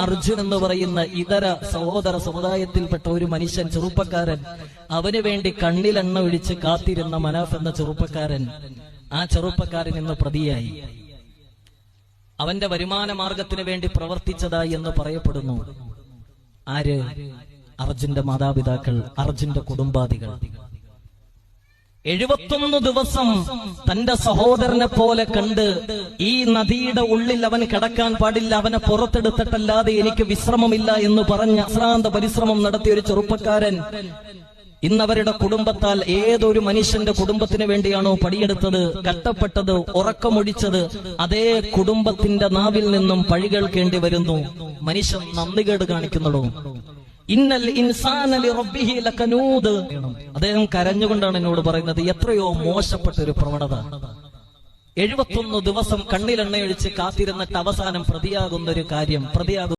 അർജുൻ എന്ന് പറയുന്ന ഇതര സഹോദര സമുദായത്തിൽപ്പെട്ട ഒരു മനുഷ്യൻ, ചെറുപ്പക്കാരൻ, അവന് വേണ്ടി കണ്ണിലെണ്ണ ഒഴിച്ച് കാത്തിരുന്ന മനാഫ് എന്ന ചെറുപ്പക്കാരൻ, ആ ചെറുപ്പക്കാരൻ ഇന്ന് പ്രതിയായി. അവന്റെ വരുമാന മാർഗത്തിന് വേണ്ടി പ്രവർത്തിച്ചതായി എന്ന് പറയപ്പെടുന്നു. ആര്? അർജുന്റെ മാതാപിതാക്കൾ, അർജുന്റെ കുടുംബാദികൾ. 71 ദിവസം തന്റെ സഹോദരനെ പോലെ കണ്ട് ഈ നദിയുടെ ഉള്ളിൽ അവൻ കിടക്കാൻ പാടില്ല, അവനെ പുറത്തെടുത്തിട്ടല്ലാതെ എനിക്ക് വിശ്രമമില്ല എന്ന് പറഞ്ഞ് അശ്രാന്ത പരിശ്രമം നടത്തിയ ഒരു ചെറുപ്പക്കാരൻ ഇന്നവരുടെ കുടുംബത്താൽ, ഏതൊരു മനുഷ്യന്റെ കുടുംബത്തിന് വേണ്ടിയാണോ പണിയെടുത്തത്, കഷ്ടപ്പെട്ടത്, ഉറക്കമൊഴിച്ചത്, അതേ കുടുംബത്തിന്റെ നാവിൽ നിന്നും പഴി കേൾക്കേണ്ടി വരുന്നു. മനുഷ്യൻ നന്ദികേട് കാണിക്കുന്നതോ? ഇന്നൽ ഇൻസാന ലിറബ്ബിഹി ലകനൂദ്. അദ്ദേഹം കരഞ്ഞുകൊണ്ടാണ് എന്നോട് പറയുന്നത്, എത്രയോ മോശപ്പെട്ട ഒരു പ്രവണത. 71 ദിവസം കണ്ണിലെണ്ണയൊഴിച്ച് കാത്തിരുന്നിട്ട് അവസാനം പ്രതിയാകുന്ന ഒരു കാര്യം, പ്രതിയാകും